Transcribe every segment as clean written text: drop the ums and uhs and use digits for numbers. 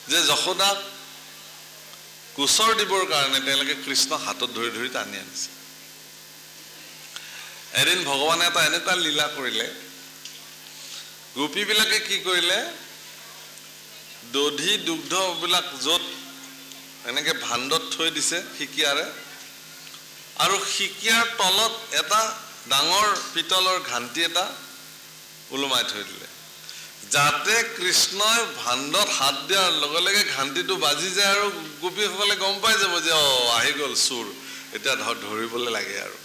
যে যশোদাক গোচৰ দিবৰ কাৰণে তেওঁলোকে কৃষ্ণ হাতত ধৰি ধৰি টানি আনিছে এদিন ভগৱানে এটা এনেকুৱা লীলা কৰিলে গোপীবিলাকে কি কৰিলে দধি দুগ্ধবিলাক য'ত এনেকে ভাণ্ডত থৈ দিছে শিকিয়াৰে আৰু শিকিয়াৰ তলত এটা ডাঙৰ পিতলৰ ঘান্তি এটা ওলমাই থৈ দিলে যাতে কৃষ্ণই ভাণ্ডত হাত দিয়াৰ লগে লগে ঘান্তিটো বাজি যায় আৰু গোপীসকলে গম পাই যাব যে আহি গ'ল চোৰ এতিয়া ধৰিবলৈ লাগে আৰু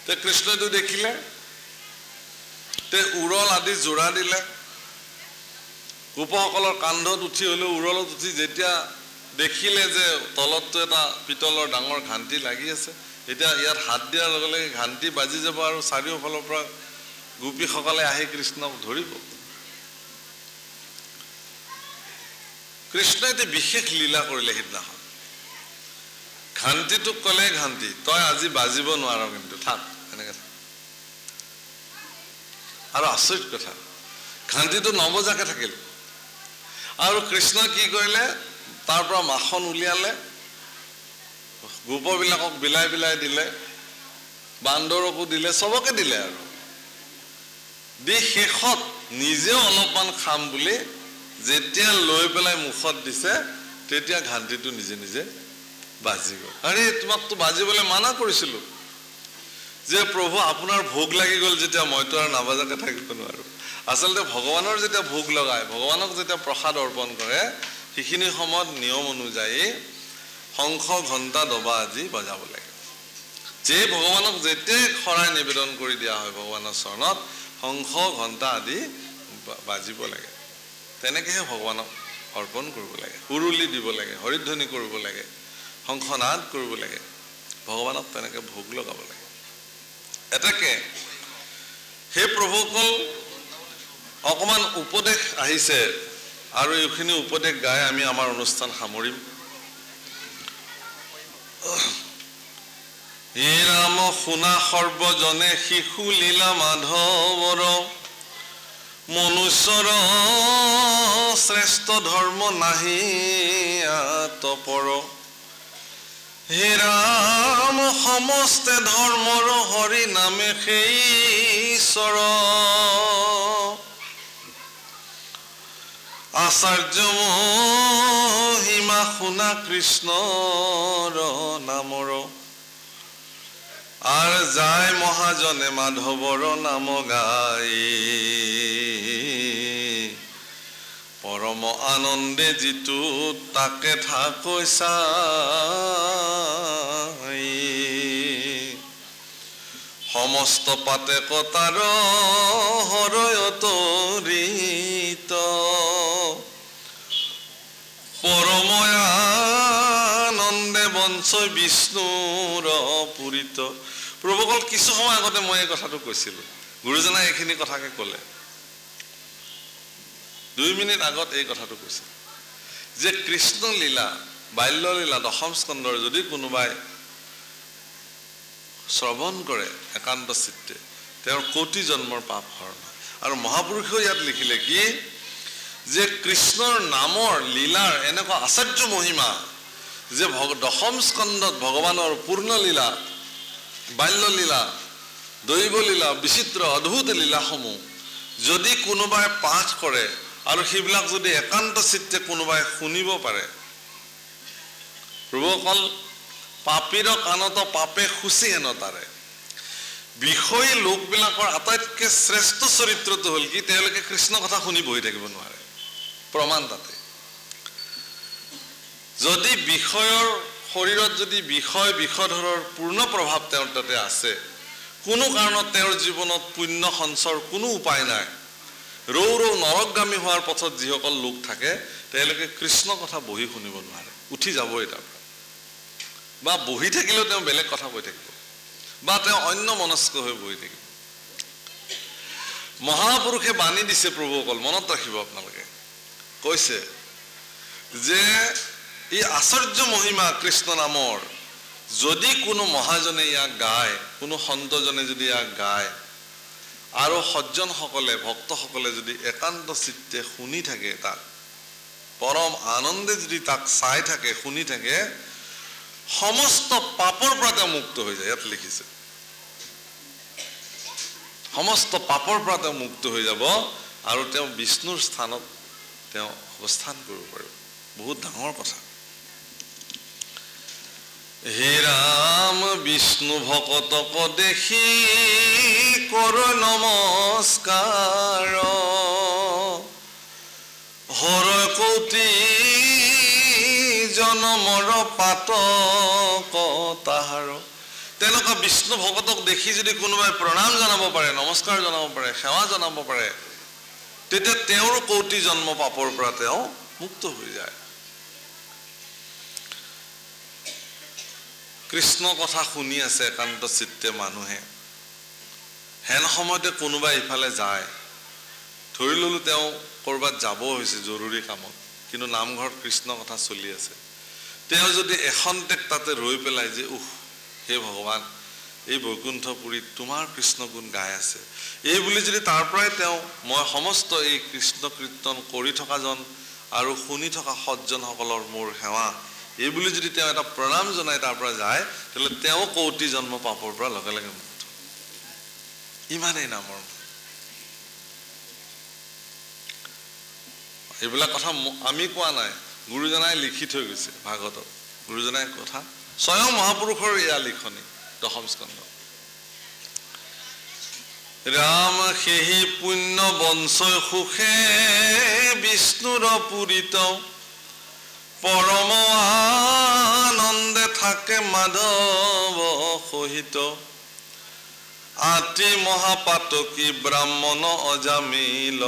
তে কৃষ্ণইটো দেখিলে তে উৰল আদি জোৰা দিলে গোপসকলৰ কান্ধত উঠি হলেও উৰলত উঠি যেতিয়া দেখিলে যে তলতটো এটা পিতলৰ ডাঙৰ ঘান্তি লাগি আছে এতিয়া ইয়াত হাত দিয়াৰ লগে লগে ঘান্তি বাজি যাব আৰু চাৰিওফালৰ পৰা গোপীসকলে আহি কৃষ্ণক ধৰিব কৃষ্ণই এটি বিশেষ লীলা কৰিলে সিদিনাখন ঘান্তিটোক ক'লে ঘান্তি তই আজি বাজিব নোৱাৰ কিন্তু থাক এনেকে আৰু আচৰিত কথা ঘান্তিটো নবজাকে থাকিল আৰু কৃষ্ণ কি কৰিলে তাৰ পৰা মাখন উলিয়ালে গোপবিলাকক বিলাই বিলাই দিলে বান্দৰকো দিলে সবকে দিলে আৰু দি শেষত নিজেও অলপমান খাম বুলি যেতিয়া লৈ পেলাই মুখত দিছে তেতিয়া ঘান্তিটো নিজে নিজে বাজি গ'ল আৰে তোমাকতো বাজিবলৈ মানা কৰিছিলো যে প্ৰভু আপোনাৰ ভোগ লাগি গ'ল যেতিয়া মইতো আৰু নাবাজাকে থাকিব নোৱাৰো আচলতে ভগৱানৰ যেতিয়া ভোগ লগায় ভগৱানক যেতিয়া প্ৰসাদ অৰ্পণ কৰে সেইখিনি সময়ত নিয়ম অনুযায়ী শংখ ঘণ্টা দবা আদি বজাব লাগে যে ভগৱানক যেতিয়া শৰাই নিবেদন কৰি দিয়া হয় ভগৱানৰ চৰণত শংখ ঘণ্টা আদি বাজিব লাগে তেনেকৈহে ভগৱানক অৰ্পণ কৰিব লাগে উৰুলি দিব লাগে হৰিধ্বনি কৰিব লাগে শংখনাদ কৰিব লাগে ভগৱানক তেনেকৈ ভোগ লগাব লাগে এটাকে হে প্ৰভুকল অকমান উপদেশ আহিছে আৰু এইখিনি উপদেশ গাই আমি আমাৰ অনুষ্ঠান সামৰিম হে ৰাম শুনা সৰ্বজনে শিশু লীলা মাধৱৰ মনুষ্যৰ শ্ৰেষ্ঠ ধৰ্ম নাহি তপৰ হে ৰাম সমস্তে ধৰ্মৰ হৰি নামে সেই ঈশ্বৰ আচাৰ্য মহিমা শুনা কৃষ্ণৰ নামৰ আৰ যায় মহাজনে মাধৱৰ নাম গাই পৰম আনন্দে যিটো তাকে থাকৈ চাই সমস্ত পাতে কতাৰ হৰয়ত ৰীত পৰম আনন্দে বঞ্চয় বিষ্ণুৰ পুৰিত প্ৰভুকল কিছু সময় আগতে মই এই কথাটো কৈছিলো গুৰুজনাই এইখিনি কথাকে ক'লে 2 মিনিট আগত এই কথাটো কৈছে যে কৃষ্ণ লীলা বাল্য লীলা দশম স্কন্ধৰ যদি কোনোবাই শ্ৰৱণ কৰে একান্ত চিত্তে তেওঁৰ কোটি জন্মৰ পাপ হৰণ আৰু মহাপুৰুষে ইয়াত লিখিলে কি যে কৃষ্ণৰ নামৰ লীলাৰ এনেকুৱা আচাৰ্য মহিমা যে দশম স্কন্ধত ভগৱানৰ পূৰ্ণ লীলা বাল্য লীলা দৈব লীলা বিচিত্ৰ অদ্ভুত লীলাসমূহ যদি কোনোবাই পাঠ কৰে আৰু সেইবিলাক যদি একান্ত চিত্তে কোনোবাই শুনিব পাৰে প্ৰভুকল পাপীৰ কাণত পাপে খুচি হেন তাৰে বিষয় লোকবিলাকৰ আটাইতকৈ শ্ৰেষ্ঠ চৰিত্ৰটো হ'ল কি তেওঁলোকে কৃষ্ণ কথা শুনি বহি থাকিব নোৱাৰে প্ৰমাণ তাতে যদি বিষয়ৰ শৰীৰত যদি বিষয় বিষধৰৰ পূৰ্ণ প্ৰভাৱ তেওঁৰ তাতে আছে কোনো কাৰণত তেওঁৰ জীৱনত পুণ্য সঞ্চৰ কোনো উপায় নাই ৰৌ ৰৌ নৰকগামী হোৱাৰ পথত যিসকল লোক থাকে তেওঁলোকে কৃষ্ণ কথা বহি শুনিব নোৱাৰে উঠি যাবই তাৰ বা বহি থাকিলেও তেওঁ বেলেগ কথা কৈ থাকিব বা তেওঁ অন্য মনস্ক হৈ বহি থাকিব মহাপুৰুষে বাণী দিছে প্ৰভুসকল মনত ৰাখিব আপোনালোকে কৈছে যে এই আচাৰ্য মহিমা কৃষ্ণ নামৰ যদি কোনো মহাজনে ইয়াক গায় কোনো সন্তজনে যদি ইয়াক গায় আৰু সজ্জনসকলে ভক্তসকলে যদি একান্ত চিত্তে শুনি থাকে তাক পৰম আনন্দে যদি তাক চাই থাকে শুনি থাকে সমস্ত পাপৰ পৰা তেওঁ মুক্ত হৈ যায় ইয়াত লিখিছে সমস্ত পাপৰ পৰা তেওঁ মুক্ত হৈ যাব আৰু তেওঁ বিষ্ণুৰ স্থানত তেওঁ অৱস্থান কৰিব পাৰিব বহুত ডাঙৰ কথা হে ৰাম বিষ্ণু ভকতক দেখি কৰ নমস্কাৰ হৰ কৌটি জনমৰ পাতক তাহাৰ তেনেকুৱা বিষ্ণু ভকতক দেখি যদি কোনোবাই প্ৰণাম জনাব পাৰে নমস্কাৰ জনাব পাৰে সেৱা জনাব পাৰে তেতিয়া তেওঁৰ কৌটি জন্ম পাপৰ পৰা তেওঁ মুক্ত হৈ যায় কৃষ্ণ কথা শুনি আছে একান্ত চিত্তে মানুহে হেন সময়তে কোনোবাই ইফালে যায় ধৰি ললো তেওঁ কৰবাত যাব হৈছে জৰুৰী কামত কিন্তু নামঘৰত কৃষ্ণ কথা চলি আছে তেওঁ যদি এখন্তেক তাতে ৰৈ পেলাই যে হে ভগৱান এই বৈকুণ্ঠপুৰীত তোমাৰ কৃষ্ণ গুণ গাই আছে এই বুলি যদি তাৰ পৰাই তেওঁ মই সমস্ত এই কৃষ্ণ কীৰ্তন কৰি থকা জন আৰু শুনি থকা সজ্জনসকলৰ মোৰ সেৱা এই বুলি যদি তেওঁ এটা প্ৰণাম জনাই তাৰ পৰা যায় তেলে তেওঁ কৌটি জন্ম পাপৰ পৰা লগে লগে মুক্ত ইমানেই নামৰ এইবিলাক কথা আমি কোৱা নাই গুৰুজনাই লিখি থৈ গৈছে ভাগৱতত গুৰুজনাই কথা স্বয়ং মহাপুৰুষৰ এয়া লিখনি দশম স্কন্ধ ৰাম সেহি পুণ্য বঞ্চয় সুখে বিষ্ণুৰ পুৰিত পৰম আনন্দে থাকে মাধৱ সহিত আতি মহাপাতকী ব্ৰাহ্মণ অজামিল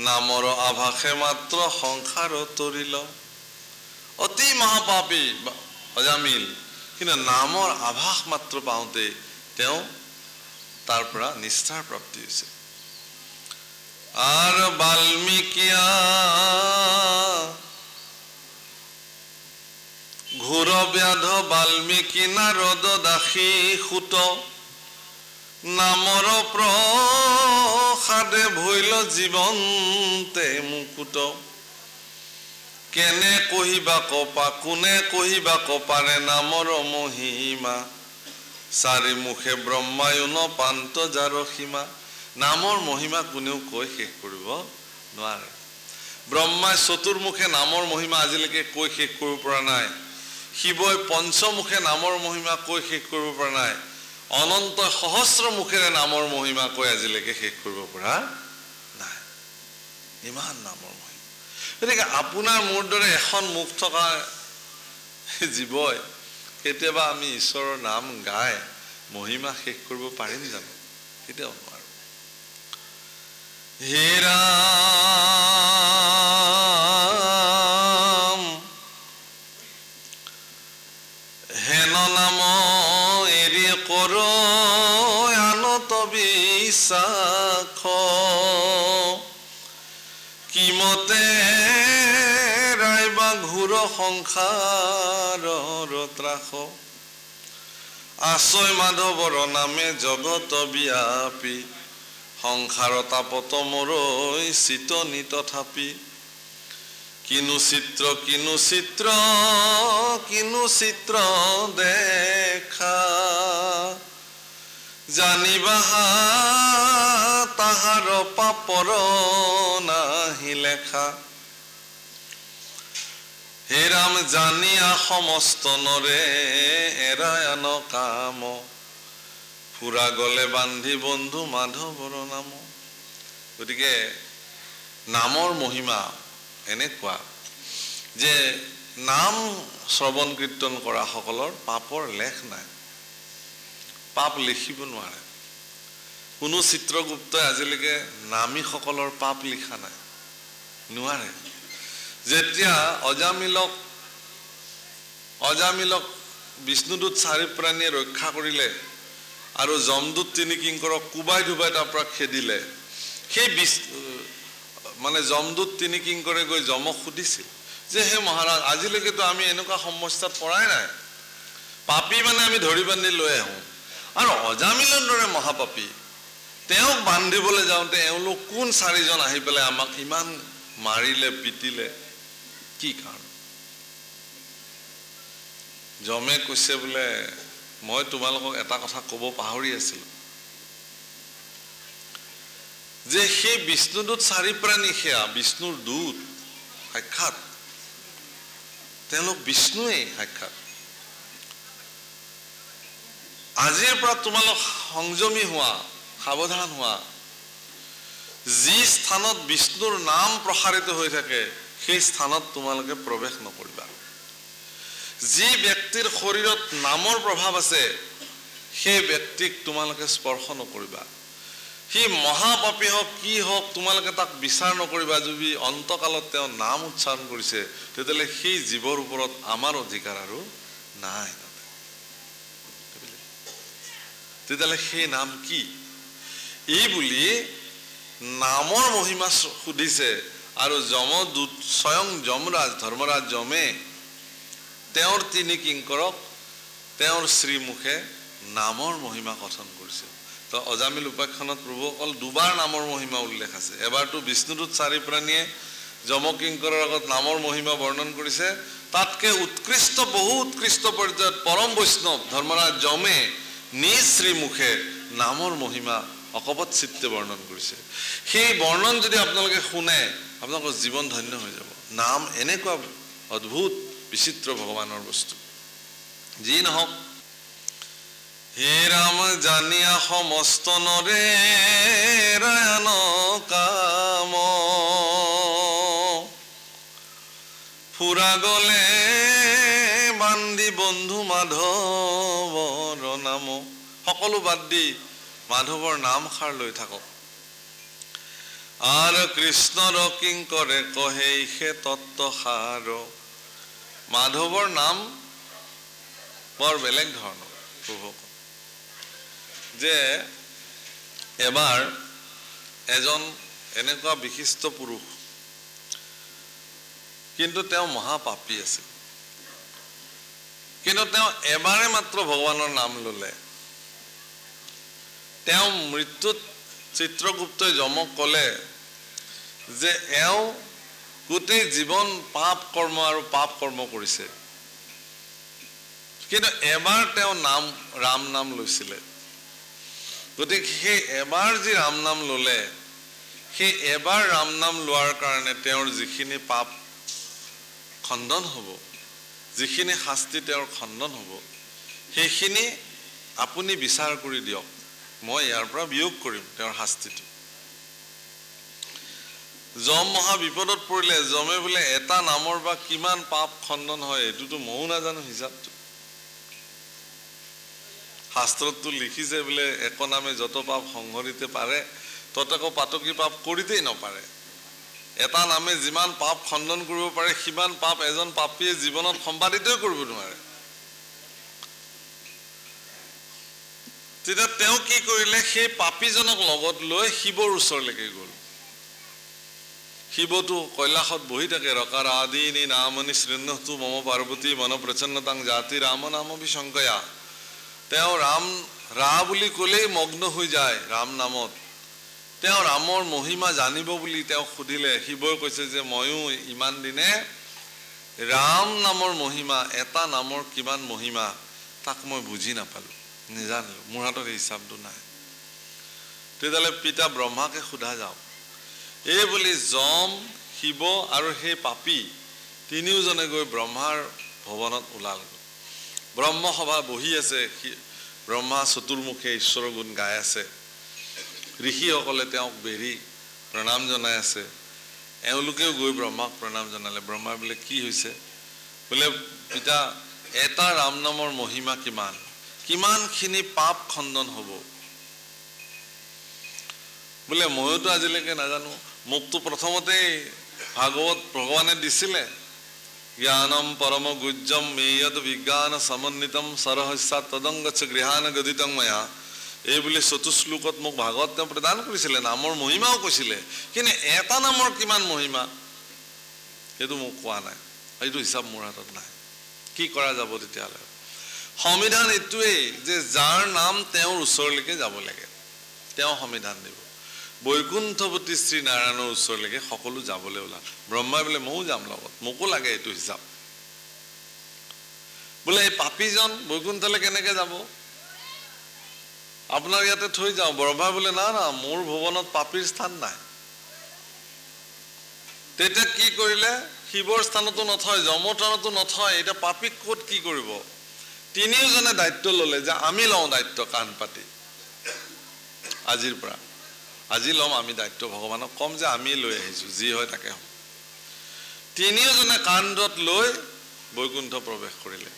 নামৰ আভাসে মাত্ৰ সংসাৰ তৰিল অতি মহাপাপী অজামিল কিন্তু নামৰ আভাস মাত্ৰ পাওঁতে তেওঁ তাৰ পৰা নিষ্ঠাৰ প্ৰাপ্তি হৈছে আৰু বাল্মীকিয়া ঘোৰ ব্যাধ বাল্মীকি নাৰদ দাসী সুত নামৰ প্ৰসাদে ভৈল জীৱন্তে মুকুত কেনে কহিবা কপা কোনে কহিবা কপাৰে নামৰ মহিমা চাৰি মুখে ব্ৰহ্মায়ুন পান্ত যাৰ সীমা নামৰ মহিমা কোনেও কৈ শেষ কৰিব নোৱাৰে ব্ৰহ্মাই চতুৰ্মুখে নামৰ মহিমা আজিলৈকে কৈ শেষ কৰিব পৰা নাই শিৱই পঞ্চমুখে নামৰ মহিমা কৈ শেষ কৰিব পৰা নাই অনন্ত সহস্ৰ মুখেৰে নামৰ মহিমা কৈ আজিলৈকে শেষ কৰিব পৰা নাই ইমান নামৰ মহিমা গতিকে আপোনাৰ মোৰ দৰে এখন মুখ থকা জীৱই কেতিয়াবা আমি ঈশ্বৰৰ নাম গাই মহিমা শেষ কৰিব পাৰিম জানো কেতিয়াও নোৱাৰো হে ৰাম হেন নাম এৰি কৰ আনত বিশ্বাস কিমতে ৰাইবা ঘূৰ সংসাৰৰ ত্ৰাস আছয় মাধৱৰ নামে জগত ব্যাপী সংসাৰ তাপত মৰৈ চিতনি তথাপি কিনু চিত্ৰ দেখা জানিবা তাহাৰ পাপৰ নাহি লেখা হে ৰাম জানিয়া সমস্ত নৰে এৰায়ন কাম ফুৰা গলে বান্ধি বন্ধু মাধৱৰ নাম গতিকে নামৰ মহিমা এনেকুৱা যে নাম শ্ৰৱণ কীৰ্তন কৰা সকলৰ পাপৰ লেখ নাই পাপ লিখিব নোৱাৰে কোনো চিত্ৰগুপ্তই আজিলৈকে নামীসকলৰ পাপ লিখা নাই নোৱাৰে যেতিয়া অজামিলক বিষ্ণুদূত চাৰি প্ৰাণীয়ে ৰক্ষা কৰিলে আৰু যমদূত তিনি কিংকৰক কুবাই ধুবাই তাৰ পৰা খেদিলে সেই মানে যমদূত তিনি কিংকৰে গৈ যমক সুধিছিল যে হে মহাৰাজ আজিলৈকেতো আমি এনেকুৱা সমস্যাত পৰাই নাই পাপী মানে আমি ধৰি বান্ধি লৈ আহোঁ আৰু অজামিলৰ দৰে মহাপাপী তেওঁক বান্ধিবলৈ যাওঁতে এওঁলোক কোন চাৰিজন আহি পেলাই আমাক ইমান মাৰিলে পিটিলে কি কাৰণ যমে কৈছে বোলে মই তোমালোকক এটা কথা ক'ব পাহৰি আছিলোঁ যে সেই বিষ্ণুদূত চাৰি প্ৰাণী সেয়া বিষ্ণুৰ দূত সাক্ষাৎ তেওঁলোক বিষ্ণুৱে সাক্ষাৎ আজিৰ পৰা তোমালোক সংযমী হোৱা সাৱধান হোৱা যি স্থানত বিষ্ণুৰ নাম প্ৰসাৰিত হৈ থাকে সেই স্থানত তোমালোকে প্ৰৱেশ নকৰিবা যি ব্যক্তিৰ শৰীৰত নামৰ প্ৰভাৱ আছে সেই ব্যক্তিক তোমালোকে স্পৰ্শ নকৰিবা সি মহাপাপী হওক কি হওক তোমালোকে তাক বিচাৰ নকৰিবা যদি অন্তকালত তেওঁ নাম উচ্চাৰণ কৰিছে তেতিয়াহ'লে সেই জীৱৰ ওপৰত আমাৰ অধিকাৰ আৰু নাই তেতিয়াহ'লে সেই নাম কি এই বুলি নামৰ মহিমা সুধিছে আৰু যমদূত স্বয়ং যমৰাজ ধৰ্মৰাজ যমে তেওঁৰ তিনি কিংকৰক তেওঁৰ শ্ৰীমুখে নামৰ মহিমা কথন কৰিছে তো অজামিল উপাখ্যানত প্ৰভু অকল দুবাৰ নামৰ মহিমা উল্লেখ আছে এবাৰতো বিষ্ণুদূত চাৰি প্ৰাণীয়ে যমকিংকৰৰ আগত নামৰ মহিমা বৰ্ণন কৰিছে তাতকে উৎকৃষ্ট বহু উৎকৃষ্ট পৰ্যায়ত পৰম বৈষ্ণৱ ধৰ্মৰাজ যমে নিজ শ্ৰীমুখে নামৰ মহিমা অকপট চিত্তে বৰ্ণন কৰিছে সেই বৰ্ণন যদি আপোনালোকে শুনে আপোনালোকৰ জীৱন ধন্য হৈ যাব নাম এনেকুৱা অদ্ভুত বিচিত্ৰ ভগৱানৰ বস্তু যি নহওক হে ৰাম জানিয়া সমস্ত নৰে ৰায়ন কাম ফুৰা গলে বান্ধি বন্ধু মাধৱৰ নাম সকলো বাদ দি মাধৱৰ নাম খাৰ লৈ থাকক আৰু কৃষ্ণৰ কিংকৰে কহে সে তত্ত্ব সাৰ মাধৱৰ নাম বৰ বেলেগ ধৰণৰ প্ৰভু যে এবাৰ এজন এনেকুৱা বিশিষ্ট পুৰুষ কিন্তু তেওঁ মহাপাপী আছিল কিন্তু তেওঁ এবাৰে মাত্ৰ ভগৱানৰ নাম ললে তেওঁ মৃত্যুত চিত্ৰগুপ্তই যমক ক'লে যে এওঁ গোটেই জীৱন পাপ কৰ্ম আৰু পাপ কৰ্ম কৰিছে কিন্তু এবাৰ তেওঁ ৰাম নাম লৈছিলে গতিকে সেই এবাৰ যি ৰাম নাম ললে সেই এবাৰ ৰাম নাম লোৱাৰ কাৰণে তেওঁৰ যিখিনি পাপ খণ্ডন হ'ব যিখিনি শাস্তি তেওঁৰ খণ্ডন হ'ব সেইখিনি আপুনি বিচাৰ কৰি দিয়ক মই ইয়াৰ পৰা বিয়োগ কৰিম তেওঁৰ শাস্তিটো যম মহা বিপদত পৰিলে যমে বোলে এটা নামৰ বা কিমান পাপ খণ্ডন হয় এইটোতো ময়ো নাজানো হিচাপটো শাস্ত্ৰতো লিখিছে বোলে এক নামে যত পাপ সংহৰিতে পাৰে ততকো পাতকী পাপ কৰিতেই নপাৰে এটা নামে যিমান পাপ খণ্ডন কৰিব পাৰে সিমান পাপ এজন পাপীয়ে জীৱনত সম্পাদিতই কৰিব নোৱাৰে তেতিয়া তেওঁ কি কৰিলে সেই পাপীজনক লগত লৈ শিৱৰ ওচৰলৈকে গ'ল শিৱটো কৈলাসত বহি থাকে ৰকাৰ আদিনি নামনি শৃণ্যতু মম পাৰ্বতী মন প্ৰচন্নতাং জাতি ৰাম নাম বিশংকয়া তেওঁ ৰা বুলি ক'লেই মগ্ন হৈ যায় ৰাম নামত তেওঁ ৰামৰ মহিমা জানিব বুলি তেওঁ সুধিলে শিৱই কৈছে যে ময়ো ইমান দিনে ৰাম নামৰ মহিমা এটা নামৰ কিমান মহিমা তাক মই বুজি নাপালো নিজানিলো মোৰ হাতত হিচাপটো নাই তেতিয়াহ'লে পিতা ব্ৰহ্মাকে সোধা যাওক এই বুলি যম শিৱ আৰু সেই পাপী তিনিওজনে গৈ ব্ৰহ্মাৰ ভৱনত ওলাল ব্ৰহ্মসভা বহি আছে ব্ৰহ্মা চতুৰ্মুখে ঈশ্বৰৰ গুণ গাই আছে ঋষিসকলে তেওঁক বেৰি প্ৰণাম জনাই আছে এওঁলোকেও গৈ ব্ৰহ্মাক প্ৰণাম জনালে ব্ৰহ্মা বোলে কি হৈছে বোলে পিতা এটা ৰাম নামৰ মহিমা কিমানখিনি পাপ খণ্ডন হ'ব বোলে ময়োতো আজিলৈকে নাজানো মোকতো প্ৰথমতেই ভাগৱত ভগৱানে দিছিলে জ্ঞানম পৰম গুজ্জম মেয়দ বিজ্ঞান সমন্বিতম সৰহস্যা তদংগচ্ছ গৃহান গদিতং ময়া এই বুলি চতুশ্লোকত মোক ভাগৱত তেওঁ প্ৰদান কৰিছিলে নামৰ মহিমাও কৈছিলে কিন্তু এটা নামৰ কিমান মহিমা সেইটো মোক কোৱা নাই এইটো হিচাপ মোৰ হাতত নাই কি কৰা যাব তেতিয়াহ'লে সংবিধান এইটোৱেই যে যাৰ নাম তেওঁৰ ওচৰলৈকে যাব লাগে তেওঁ সংবিধান দিব বৈকুণ্ঠপতি শ্ৰী নাৰায়ণৰ ওচৰলৈকে সকলো যাবলৈ ওলাল ব্ৰহ্মাই বোলে ময়ো যাম লগত মোকো লাগে এইটো হিচাপ বোলে এই পাপীজন বৈকুণ্ঠলৈ কেনেকৈ যাব আপোনাৰ ইয়াতে থৈ যাওঁ ব্ৰহ্মাই বোলে না না মোৰ ভুৱনত পাপীৰ স্থান নাই তেতিয়া কি কৰিলে শিৱৰ স্থানতো নথয় যমৰ স্থানতো নথয় এতিয়া পাপীক ক'ত কি কৰিব তিনিওজনে দায়িত্ব ল'লে যে আমি লওঁ দায়িত্ব কাণ পাতি আজিৰ পৰা আজি ল'ম আমি দায়িত্ব ভগৱানক কম যে আমি লৈ আহিছোঁ যি হয় তাকে হ'ব তিনিওজনে কান্ধত লৈ বৈকুণ্ঠ প্ৰৱেশ কৰিলে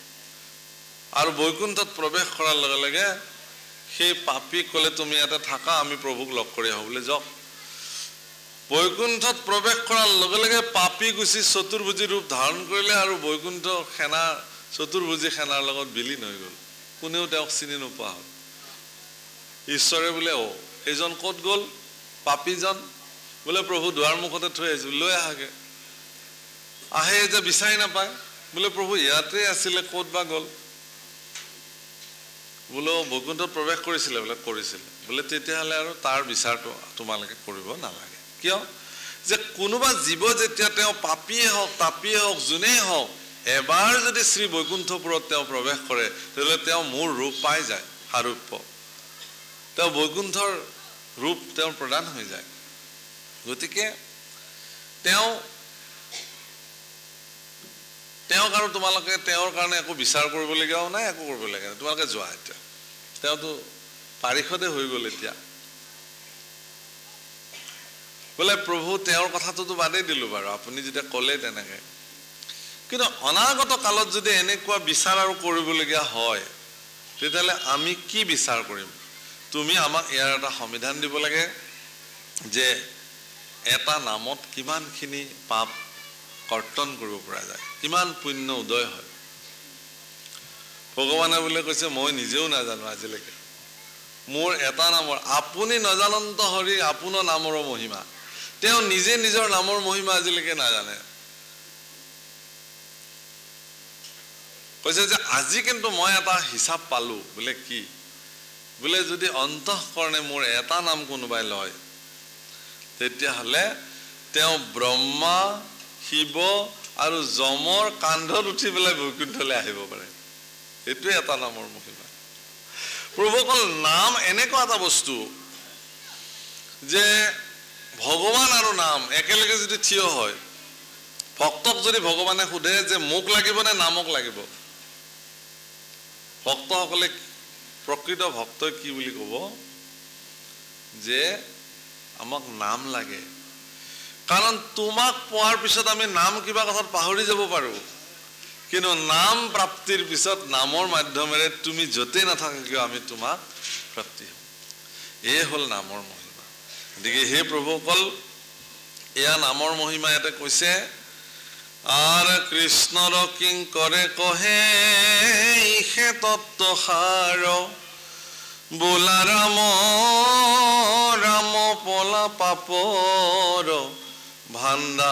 আৰু বৈকুণ্ঠত প্ৰৱেশ কৰাৰ লগে লগে সেই পাপী ক'লে তুমি ইয়াতে থাকা আমি প্ৰভুক লগ কৰি আহোঁ বোলে যাওক বৈকুণ্ঠত প্ৰৱেশ কৰাৰ লগে লগে পাপী গুচি চতুৰ্ভুজী ৰূপ ধাৰণ কৰিলে আৰু বৈকুণ্ঠ সেনা চতুৰ্ভুজী সেনাৰ লগত বিলীন হৈ গ'ল কোনেও তেওঁক চিনি নোপোৱা হ'ল ঈশ্বৰে বোলে এইজন ক'ত গ'ল পাপীজন বোলে প্ৰভু দুৱাৰ মুখতে থৈ আহিছোঁ লৈ আহাগে আহে যে বিচাৰি নাপায় বোলে প্ৰভু ইয়াতে আছিলে ক'ত বা গ'ল বোলো বৈকুণ্ঠত প্ৰৱেশ কৰিছিলে বোলে কৰিছিলে বোলে তেতিয়াহ'লে আৰু তাৰ বিচাৰটো তোমালোকে কৰিব নালাগে কিয় যে কোনোবা জীৱ যেতিয়া তেওঁ পাপীয়ে হওক তাপীয়ে হওক যোনেই হওক এবাৰ যদি শ্ৰী বৈকুণ্ঠপুৰত তেওঁ প্ৰৱেশ কৰে তেতিয়াহ'লে তেওঁ মোৰ ৰূপ পাই যায় সাৰূপ্য তেওঁ বৈকুণ্ঠৰ ৰূপ তেওঁৰ প্ৰদান হৈ যায় গতিকে তেওঁক আৰু তোমালোকে তেওঁৰ কাৰণে একো বিচাৰ কৰিবলগীয়াও নাই একো কৰিবলগীয়া নাই তোমালোকে যোৱা এতিয়া তেওঁতো পাৰিষদে হৈ গ'ল এতিয়া বোলে প্ৰভু তেওঁৰ কথাটোতো বাদেই দিলোঁ বাৰু আপুনি যেতিয়া ক'লে তেনেকৈ কিন্তু অনাগত কালত যদি এনেকুৱা বিচাৰ আৰু কৰিবলগীয়া হয় তেতিয়াহ'লে আমি কি বিচাৰ কৰিম তুমি আমাক ইয়াৰ এটা সংবিধান দিব লাগে যে এটা নামত কিমানখিনি পাপ কৰ্তন কৰিব পৰা যায় কিমান পুণ্য উদয় হয় ভগৱানে বোলে কৈছে মই নিজেও নাজানো আজিলৈকে মোৰ এটা নামৰ আপুনি নজানন্ত হৰি আপোনাৰ নামৰ মহিমা তেওঁ নিজে নিজৰ নামৰ মহিমা আজিলৈকে নাজানে কৈছে যে আজি কিন্তু মই এটা হিচাপ পালোঁ বোলে কি বোলে যদি অন্তঃকৰণে মোৰ এটা নাম কোনোবাই লয় তেতিয়াহ'লে তেওঁ ব্ৰহ্মা শিৱ আৰু যমৰ কান্ধত উঠি পেলাই বৈকুণ্ঠলৈ আহিব পাৰে এইটোৱে এটা নামৰ মহিমা প্ৰভুসকল নাম এনেকুৱা এটা বস্তু যে ভগৱান আৰু নাম একেলগে যদি থিয় হয় ভক্তক যদি ভগৱানে সোধে যে মোক লাগিব নে নামক লাগিব ভক্তসকলে প্ৰকৃত ভক্তই কি বুলি ক'ব যে আমাক নাম লাগে কাৰণ তোমাক পোৱাৰ পিছত আমি নাম কিবা কথাত পাহৰি যাব পাৰোঁ কিন্তু নাম প্ৰাপ্তিৰ পিছত নামৰ মাধ্যমেৰে তুমি য'তেই নাথাকা কিয় আমি তোমাক প্ৰাপ্তি হ'ম এই হ'ল নামৰ মহিমা গতিকে হে প্ৰভুসকল এয়া নামৰ মহিমা ইয়াতে কৈছে আৰ কৃষ্ণৰ কিং কৰে কহে ইহে তত্ত্বসাৰ বোলা ৰাম ৰাম পলা পাপৰ ভাণ্ডাৰ